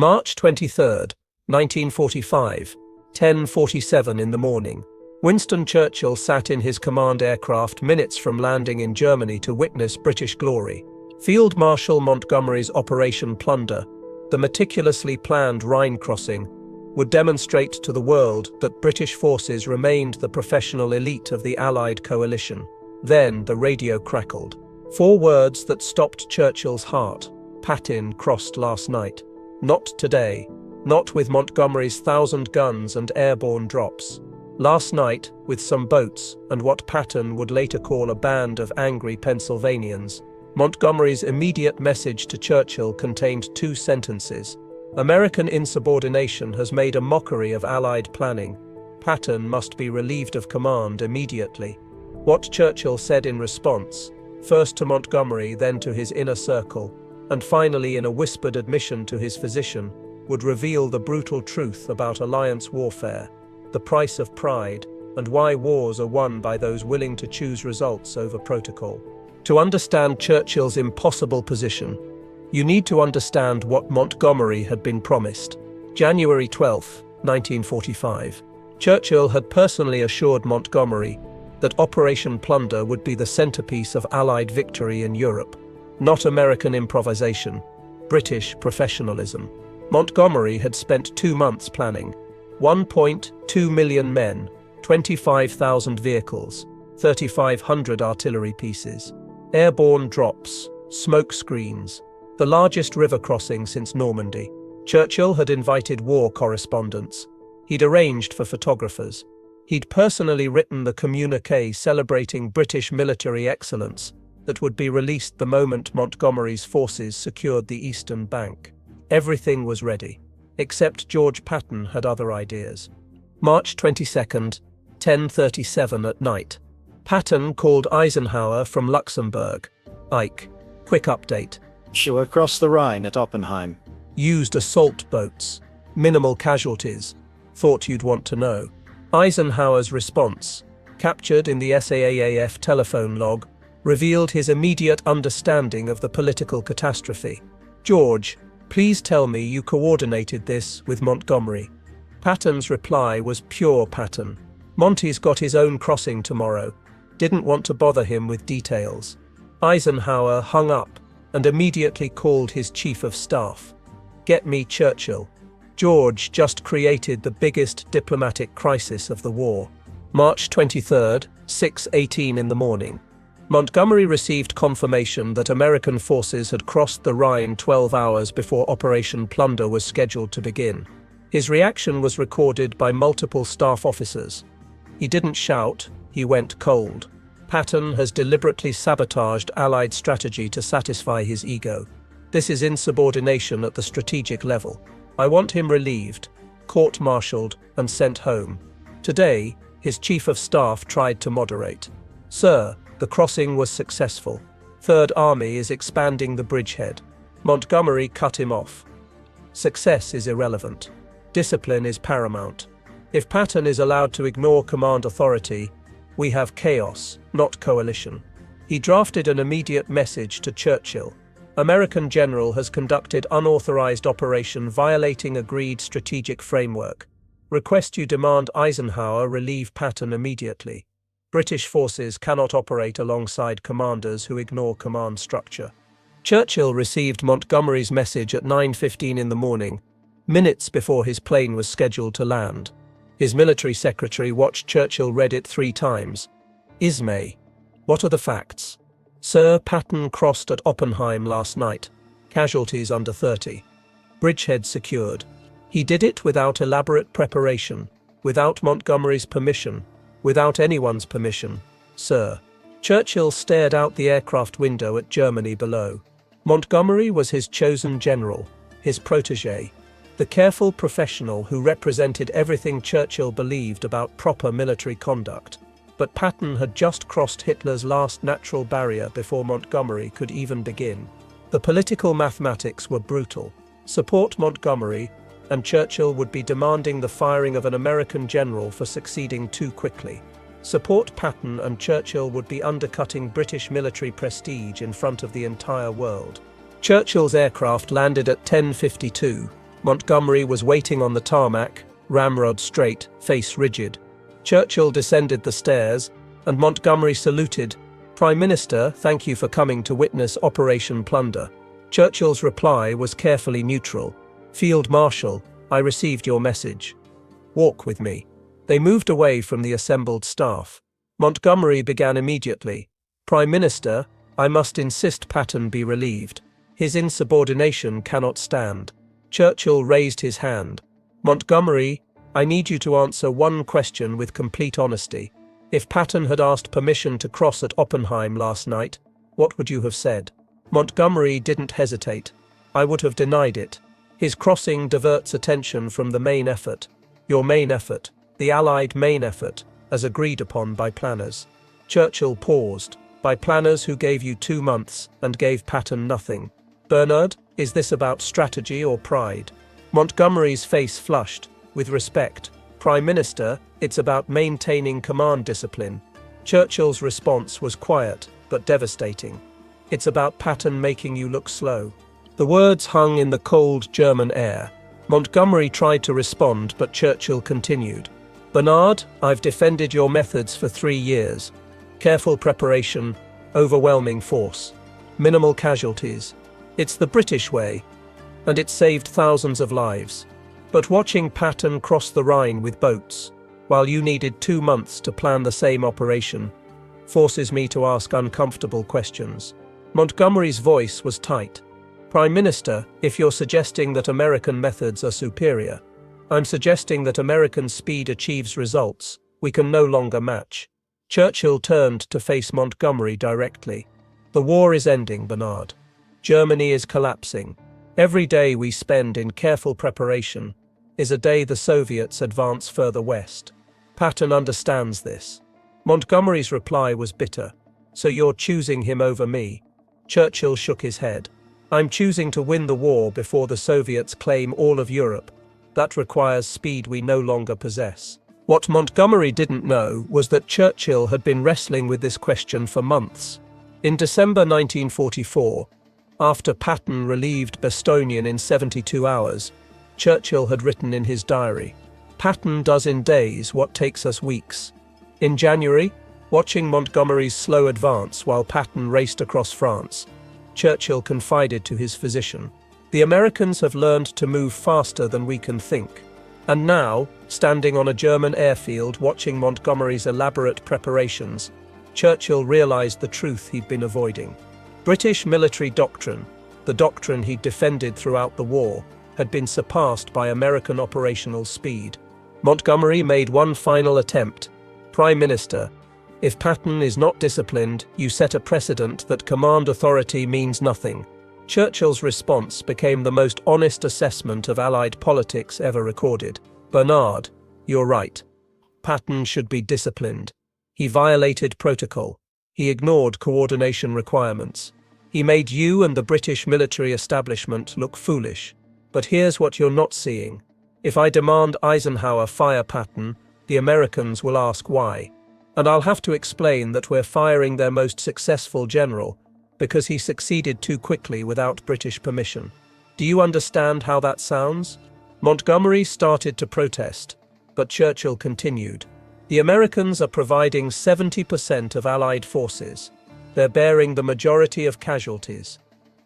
March 23rd, 1945, 10:47 in the morning. Winston Churchill sat in his command aircraft minutes from landing in Germany to witness British glory. Field Marshal Montgomery's Operation Plunder, the meticulously planned Rhine crossing, would demonstrate to the world that British forces remained the professional elite of the Allied coalition. Then the radio crackled. 4 words that stopped Churchill's heart. Patton crossed last night. Not today. Not with Montgomery's 1,000 guns and airborne drops. Last night, with some boats and what Patton would later call a band of angry Pennsylvanians. Montgomery's immediate message to Churchill contained 2 sentences. American insubordination has made a mockery of Allied planning. Patton must be relieved of command immediately. What Churchill said in response, first to Montgomery, then to his inner circle, and finally in a whispered admission to his physician, would reveal the brutal truth about alliance warfare, the price of pride, and why wars are won by those willing to choose results over protocol. To understand Churchill's impossible position, you need to understand what Montgomery had been promised. January 12, 1945. Churchill had personally assured Montgomery that Operation Plunder would be the centerpiece of Allied victory in Europe. Not American improvisation, British professionalism. Montgomery had spent 2 months planning. 1.2 million men, 25,000 vehicles, 3,500 artillery pieces, airborne drops, smoke screens, the largest river crossing since Normandy. Churchill had invited war correspondents. He'd arranged for photographers. He'd personally written the communiqué celebrating British military excellence that would be released the moment Montgomery's forces secured the eastern bank. Everything was ready, except George Patton had other ideas. March 22nd, 10:37 at night. Patton called Eisenhower from Luxembourg. Ike, quick update. We're across the Rhine at Oppenheim. Used assault boats. Minimal casualties. Thought you'd want to know. Eisenhower's response, captured in the SAAF telephone log, revealed his immediate understanding of the political catastrophe. George, please tell me you coordinated this with Montgomery. Patton's reply was pure Patton. Monty's got his own crossing tomorrow. Didn't want to bother him with details. Eisenhower hung up and immediately called his chief of staff. Get me Churchill. George just created the biggest diplomatic crisis of the war. March 23rd, 6:18 in the morning. Montgomery received confirmation that American forces had crossed the Rhine 12 hours before Operation Plunder was scheduled to begin. His reaction was recorded by multiple staff officers. He didn't shout, he went cold. Patton has deliberately sabotaged Allied strategy to satisfy his ego. This is insubordination at the strategic level. I want him relieved, court-martialed, and sent home. Today, his chief of staff tried to moderate. Sir, the crossing was successful. Third Army is expanding the bridgehead. Montgomery cut him off. Success is irrelevant. Discipline is paramount. If Patton is allowed to ignore command authority, we have chaos, not coalition. He drafted an immediate message to Churchill. American general has conducted unauthorized operation violating agreed strategic framework. Request you demand Eisenhower relieve Patton immediately. British forces cannot operate alongside commanders who ignore command structure. Churchill received Montgomery's message at 9:15 in the morning, minutes before his plane was scheduled to land. His military secretary watched Churchill read it 3 times. Ismay, what are the facts? Sir, Patton crossed at Oppenheim last night. Casualties under 30. Bridgehead secured. He did it without elaborate preparation, without Montgomery's permission, without anyone's permission, sir. Churchill stared out the aircraft window at Germany below. Montgomery was his chosen general, his protégé, the careful professional who represented everything Churchill believed about proper military conduct. But Patton had just crossed Hitler's last natural barrier before Montgomery could even begin. The political mathematics were brutal. Support Montgomery, and Churchill would be demanding the firing of an American general for succeeding too quickly. Support Patton, and Churchill would be undercutting British military prestige in front of the entire world. Churchill's aircraft landed at 10:52, Montgomery was waiting on the tarmac, ramrod straight, face rigid. Churchill descended the stairs, and Montgomery saluted. "Prime Minister, thank you for coming to witness Operation Plunder." Churchill's reply was carefully neutral. "Field Marshal, I received your message. Walk with me." They moved away from the assembled staff. Montgomery began immediately. "Prime Minister, I must insist Patton be relieved. His insubordination cannot stand." Churchill raised his hand. "Montgomery, I need you to answer one question with complete honesty. If Patton had asked permission to cross at Oppenheim last night, what would you have said?" Montgomery didn't hesitate. "I would have denied it. His crossing diverts attention from the main effort. Your main effort, the Allied main effort, as agreed upon by planners." Churchill paused. "By planners who gave you 2 months and gave Patton nothing. Bernard, is this about strategy or pride?" Montgomery's face flushed. "With respect, Prime Minister, it's about maintaining command discipline." Churchill's response was quiet, but devastating. "It's about Patton making you look slow." The words hung in the cold German air. Montgomery tried to respond, but Churchill continued. "Bernard, I've defended your methods for 3 years. Careful preparation, overwhelming force, minimal casualties. It's the British way, and it saved thousands of lives. But watching Patton cross the Rhine with boats, while you needed 2 months to plan the same operation, forces me to ask uncomfortable questions." Montgomery's voice was tight. "Prime Minister, if you're suggesting that American methods are superior, I'm suggesting that American speed achieves results we can no longer match." Churchill turned to face Montgomery directly. "The war is ending, Bernard. Germany is collapsing. Every day we spend in careful preparation is a day the Soviets advance further west. Patton understands this." Montgomery's reply was bitter. "So you're choosing him over me?" Churchill shook his head. "I'm choosing to win the war before the Soviets claim all of Europe. That requires speed we no longer possess." What Montgomery didn't know was that Churchill had been wrestling with this question for months. In December 1944, after Patton relieved Bastogne in 72 hours, Churchill had written in his diary, "Patton does in days what takes us weeks." In January, watching Montgomery's slow advance while Patton raced across France, Churchill confided to his physician, "The Americans have learned to move faster than we can think." And now, standing on a German airfield watching Montgomery's elaborate preparations, Churchill realized the truth he'd been avoiding. British military doctrine, the doctrine he'd defended throughout the war, had been surpassed by American operational speed. Montgomery made one final attempt. "Prime Minister, if Patton is not disciplined, you set a precedent that command authority means nothing." Churchill's response became the most honest assessment of Allied politics ever recorded. "Bernard, you're right. Patton should be disciplined. He violated protocol. He ignored coordination requirements. He made you and the British military establishment look foolish. But here's what you're not seeing. If I demand Eisenhower fire Patton, the Americans will ask why. And I'll have to explain that we're firing their most successful general because he succeeded too quickly without British permission. Do you understand how that sounds?" Montgomery started to protest, but Churchill continued. "The Americans are providing 70% of Allied forces. They're bearing the majority of casualties.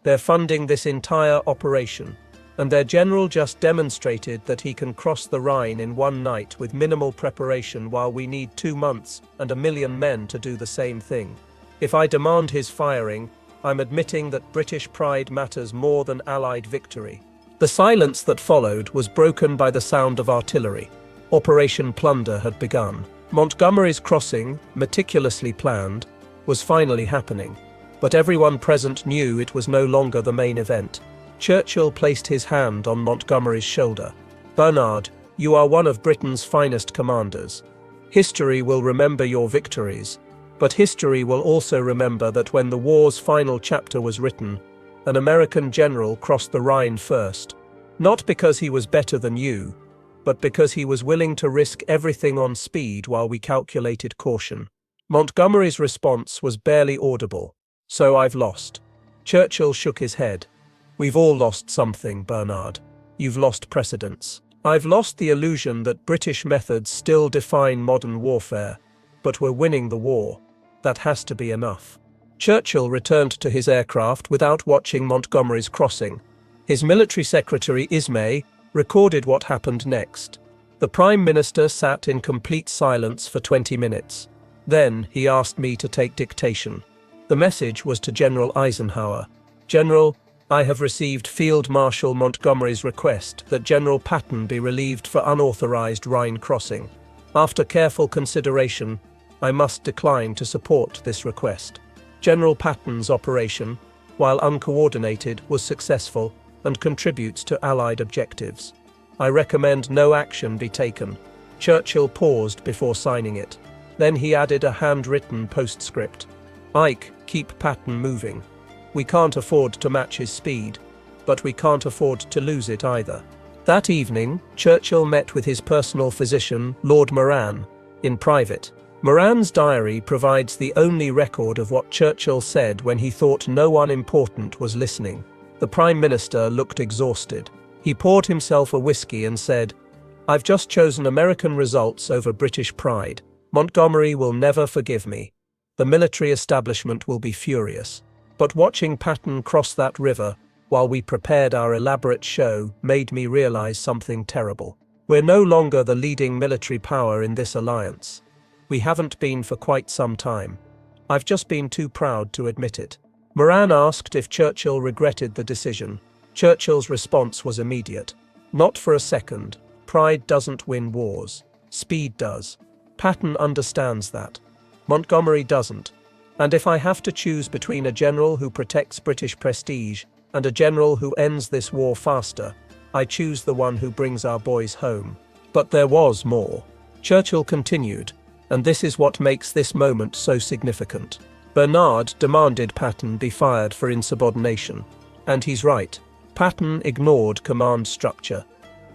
They're funding this entire operation. And their general just demonstrated that he can cross the Rhine in one night with minimal preparation while we need 2 months and 1 million men to do the same thing. If I demand his firing, I'm admitting that British pride matters more than Allied victory." The silence that followed was broken by the sound of artillery. Operation Plunder had begun. Montgomery's crossing, meticulously planned, was finally happening. But everyone present knew it was no longer the main event. Churchill placed his hand on Montgomery's shoulder. "Bernard, you are one of Britain's finest commanders. History will remember your victories, but history will also remember that when the war's final chapter was written, an American general crossed the Rhine first. Not because he was better than you, but because he was willing to risk everything on speed while we calculated caution." Montgomery's response was barely audible. "So I've lost." Churchill shook his head. "We've all lost something, Bernard. You've lost precedence. I've lost the illusion that British methods still define modern warfare, but we're winning the war. That has to be enough. Churchill returned to his aircraft without watching Montgomery's crossing. His military secretary, Ismay, recorded what happened next. The Prime Minister sat in complete silence for 20 minutes. Then he asked me to take dictation. The message was to General Eisenhower. General, I have received Field Marshal Montgomery's request that General Patton be relieved for unauthorized Rhine crossing. After careful consideration, I must decline to support this request. General Patton's operation, while uncoordinated, was successful and contributes to Allied objectives. I recommend no action be taken. Churchill paused before signing it. Then he added a handwritten postscript. Ike, keep Patton moving. We can't afford to match his speed, but we can't afford to lose it either. That evening, Churchill met with his personal physician, Lord Moran, in private. Moran's diary provides the only record of what Churchill said when he thought no one important was listening. The Prime Minister looked exhausted. He poured himself a whiskey and said, I've just chosen American results over British pride. Montgomery will never forgive me. The military establishment will be furious. But watching Patton cross that river while we prepared our elaborate show made me realize something terrible. We're no longer the leading military power in this alliance. We haven't been for quite some time. I've just been too proud to admit it. Moran asked if Churchill regretted the decision. Churchill's response was immediate. Not for a second. Pride doesn't win wars. Speed does. Patton understands that. Montgomery doesn't. And if I have to choose between a general who protects British prestige and a general who ends this war faster, I choose the one who brings our boys home. But there was more. Churchill continued, and this is what makes this moment so significant. Bernard demanded Patton be fired for insubordination. And he's right. Patton ignored command structure.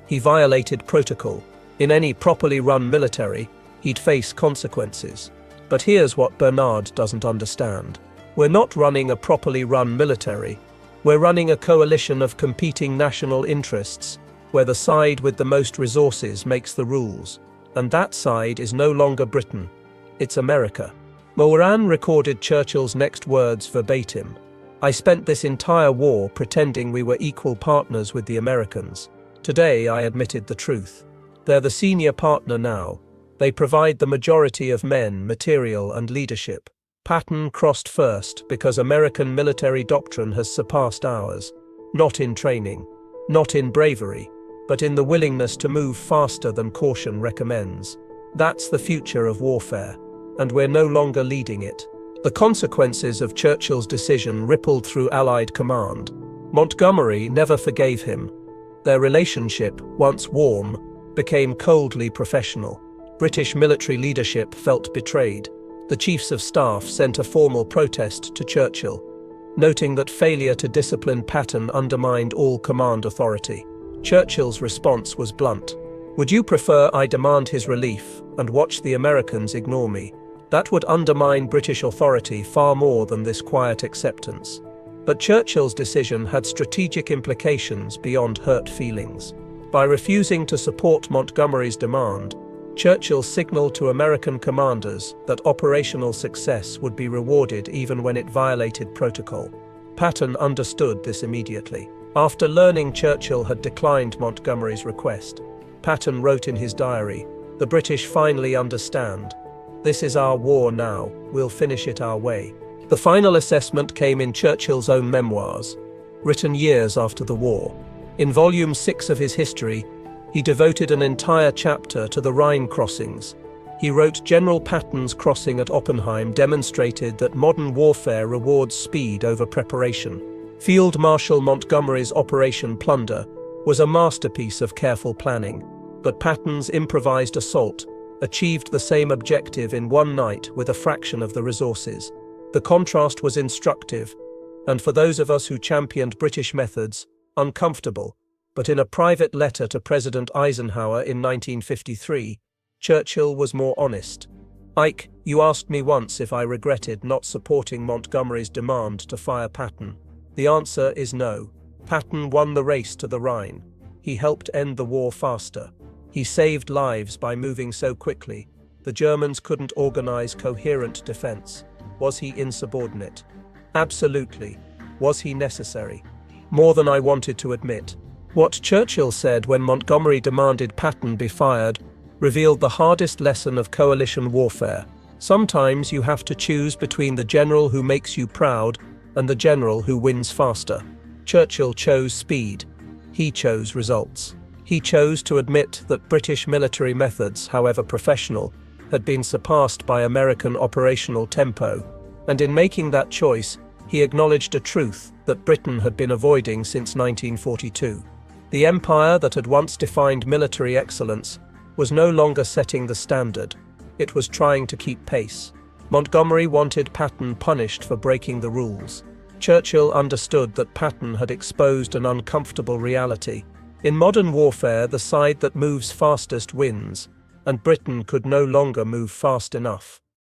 He violated protocol. In any properly run military, he'd face consequences. But here's what Bernard doesn't understand. We're not running a properly run military. We're running a coalition of competing national interests, where the side with the most resources makes the rules. And that side is no longer Britain. It's America. Moran recorded Churchill's next words verbatim. I spent this entire war pretending we were equal partners with the Americans. Today I admitted the truth. They're the senior partner now. They provide the majority of men, material, and leadership. Patton crossed first because American military doctrine has surpassed ours. Not in training, not in bravery, but in the willingness to move faster than caution recommends. That's the future of warfare, and we're no longer leading it. The consequences of Churchill's decision rippled through Allied command. Montgomery never forgave him. Their relationship, once warm, became coldly professional. British military leadership felt betrayed. The Chiefs of Staff sent a formal protest to Churchill, noting that failure to discipline Patton undermined all command authority. Churchill's response was blunt. Would you prefer I demand his relief and watch the Americans ignore me? That would undermine British authority far more than this quiet acceptance. But Churchill's decision had strategic implications beyond hurt feelings. By refusing to support Montgomery's demand, Churchill signaled to American commanders that operational success would be rewarded even when it violated protocol. Patton understood this immediately. After learning Churchill had declined Montgomery's request, Patton wrote in his diary, "The British finally understand. This is our war now. We'll finish it our way." The final assessment came in Churchill's own memoirs, written years after the war. In Volume 6 of his history, he devoted an entire chapter to the Rhine crossings. He wrote, General Patton's crossing at Oppenheim demonstrated that modern warfare rewards speed over preparation. Field Marshal Montgomery's Operation Plunder was a masterpiece of careful planning, but Patton's improvised assault achieved the same objective in one night with a fraction of the resources. The contrast was instructive, and for those of us who championed British methods, uncomfortable. But in a private letter to President Eisenhower in 1953, Churchill was more honest. Ike, you asked me once if I regretted not supporting Montgomery's demand to fire Patton. The answer is no. Patton won the race to the Rhine. He helped end the war faster. He saved lives by moving so quickly. The Germans couldn't organize coherent defense. Was he insubordinate? Absolutely. Was he necessary? More than I wanted to admit. What Churchill said when Montgomery demanded Patton be fired revealed the hardest lesson of coalition warfare. Sometimes you have to choose between the general who makes you proud and the general who wins faster. Churchill chose speed. He chose results. He chose to admit that British military methods, however professional, had been surpassed by American operational tempo, and in making that choice, he acknowledged a truth that Britain had been avoiding since 1942. The empire that had once defined military excellence was no longer setting the standard. It was trying to keep pace. Montgomery wanted Patton punished for breaking the rules. Churchill understood that Patton had exposed an uncomfortable reality. In modern warfare, the side that moves fastest wins, and Britain could no longer move fast enough.